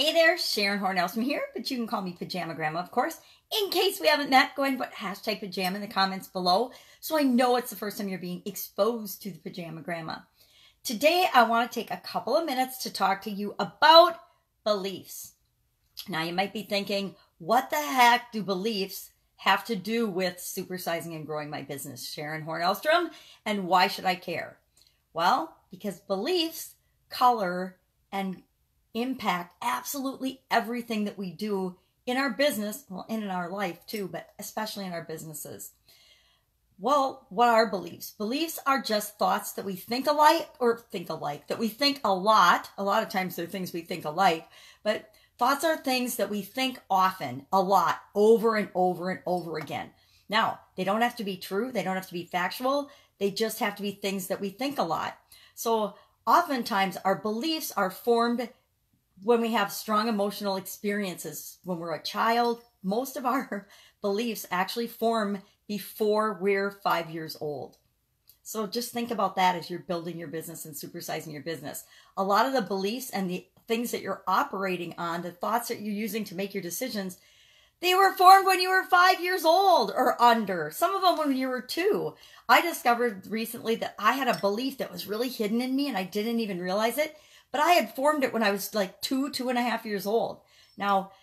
Hey there, Sharon Horne-Ellstrom here, but you can call me Pajama Grandma, of course. In case we haven't met, go ahead and put hashtag pajama in the comments below so I know it's the first time you're being exposed to the Pajama Grandma. Today, I want to take a couple of minutes to talk to you about beliefs. Now, you might be thinking, what the heck do beliefs have to do with supersizing and growing my business, Sharon Horne-Ellstrom, and why should I care? Well, because beliefs color and impact absolutely everything that we do in our business, well, and in our life too, but especially in our businesses. Well, what are beliefs? Beliefs are just thoughts that we think alike, that we think a lot. A lot of times they're things we think alike, but thoughts are things that we think often, a lot, over and over and over again. Now, they don't have to be true. They don't have to be factual. They just have to be things that we think a lot. So oftentimes our beliefs are formed when we have strong emotional experiences. When we're a child, most of our beliefs actually form before we're 5 years old. So just think about that as you're building your business and supersizing your business. A lot of the beliefs and the things that you're operating on, the thoughts that you're using to make your decisions, they were formed when you were 5 years old or under. Some of them when you were 2. I discovered recently that I had a belief that was really hidden in me and I didn't even realize it. But I had formed it when I was like 2.5 years old. Now,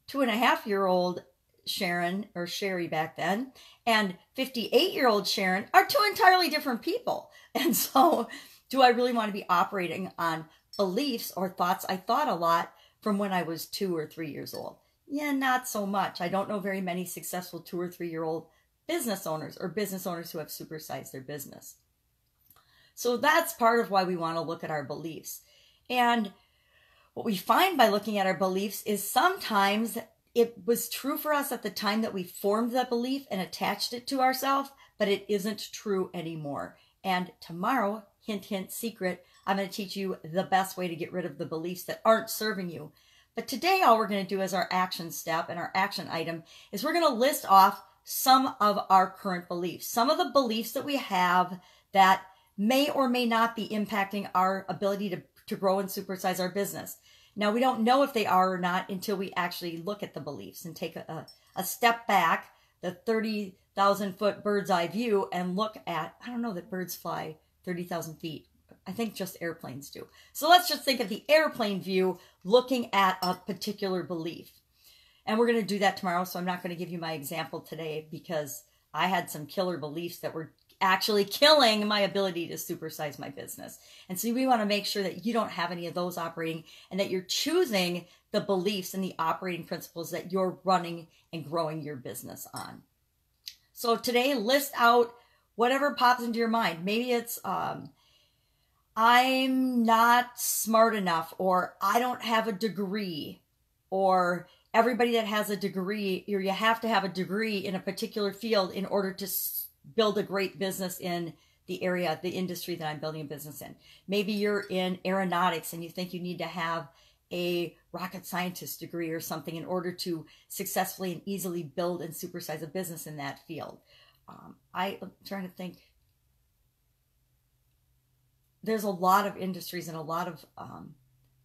2.5-year-old Sharon, or Sherry back then, and 58-year-old Sharon are two entirely different people. And so, do I really want to be operating on beliefs or thoughts I thought a lot from when I was 2 or 3 years old? Yeah, not so much. I don't know very many successful 2 or 3-year-old business owners or business owners who have supersized their business. So that's part of why we want to look at our beliefs. And what we find by looking at our beliefs is sometimes it was true for us at the time that we formed that belief and attached it to ourselves, but it isn't true anymore. And tomorrow, hint, hint, secret, I'm going to teach you the best way to get rid of the beliefs that aren't serving you. But today, all we're going to do as our action step and our action item is we're going to list off some of our current beliefs, some of the beliefs that we have that may or may not be impacting our ability to grow and supersize our business. Now, we don't know if they are or not until we actually look at the beliefs and take a step back, the 30,000-foot bird's eye view, and look at, I don't know that birds fly 30,000 feet. I think just airplanes do. So let's just think of the airplane view looking at a particular belief. And we're going to do that tomorrow, so I'm not going to give you my example today because I had some killer beliefs that were actually killing my ability to supersize my business. And so we want to make sure that you don't have any of those operating and that you're choosing the beliefs and the operating principles that you're running and growing your business on. So today, list out whatever pops into your mind. Maybe it's, I'm not smart enough, or I don't have a degree, or everybody that has a degree, or you have to have a degree in a particular field in order to build a great business in the area, the industry that I'm building a business in. Maybe you're in aeronautics and you think you need to have a rocket scientist degree or something in order to successfully and easily build and supersize a business in that field. I'm trying to think. There's a lot of industries and a lot of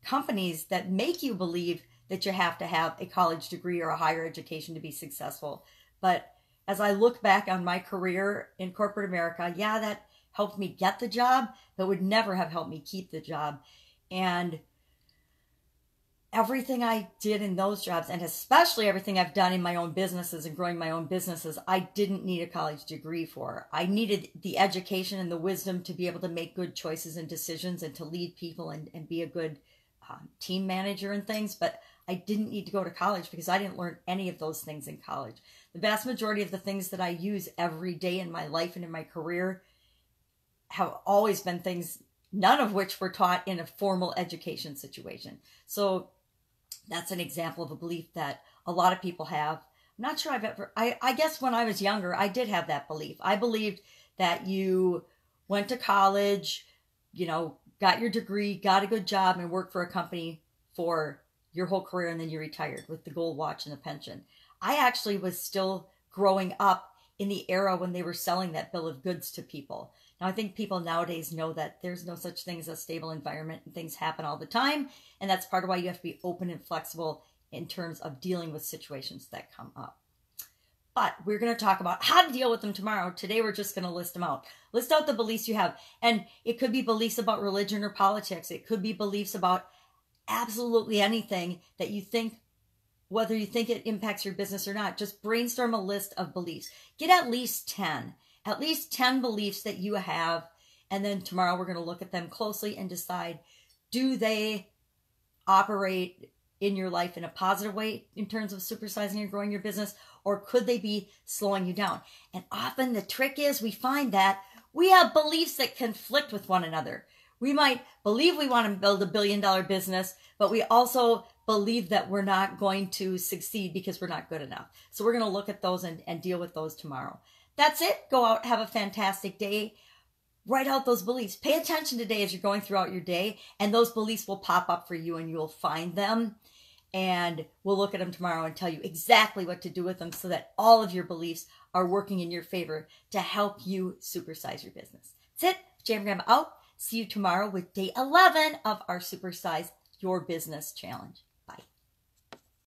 companies that make you believe that you have to have a college degree or a higher education to be successful. But as I look back on my career in corporate America, yeah, that helped me get the job, but would never have helped me keep the job. And everything I did in those jobs, and especially everything I've done in my own businesses and growing my own businesses, I didn't need a college degree for. I needed the education and the wisdom to be able to make good choices and decisions and to lead people and be a good team manager and things, but I didn't need to go to college because I didn't learn any of those things in college. The vast majority of the things that I use every day in my life and in my career have always been things, none of which were taught in a formal education situation. So that's an example of a belief that a lot of people have. I'm not sure I've ever, I guess when I was younger, I did have that belief. I believed that you went to college, got your degree, got a good job, and worked for a company for your whole career, and then you retired with the gold watch and the pension. I actually was still growing up in the era when they were selling that bill of goods to people. Now, I think people nowadays know that there's no such thing as a stable environment and things happen all the time. And that's part of why you have to be open and flexible in terms of dealing with situations that come up. But we're going to talk about how to deal with them tomorrow. Today, we're just going to list them out. List out the beliefs you have. And it could be beliefs about religion or politics. It could be beliefs about absolutely anything that you think, whether you think it impacts your business or not. Just brainstorm a list of beliefs. Get at least 10 beliefs that you have. And then tomorrow, we're going to look at them closely and decide, do they operate in your life in a positive way in terms of supersizing and growing your business, or could they be slowing you down? And often the trick is we find that we have beliefs that conflict with one another. We might believe we want to build $1 billion business, but we also believe that we're not going to succeed because we're not good enough. So we're going to look at those and deal with those tomorrow. That's it. Go out, have a fantastic day. Write out those beliefs. Pay attention today as you're going throughout your day, and those beliefs will pop up for you and you'll find them. And we'll look at them tomorrow and tell you exactly what to do with them so that all of your beliefs are working in your favor to help you supersize your business. That's it. Pajama Grandma out. See you tomorrow with day 11 of our Supersize Your Business Challenge.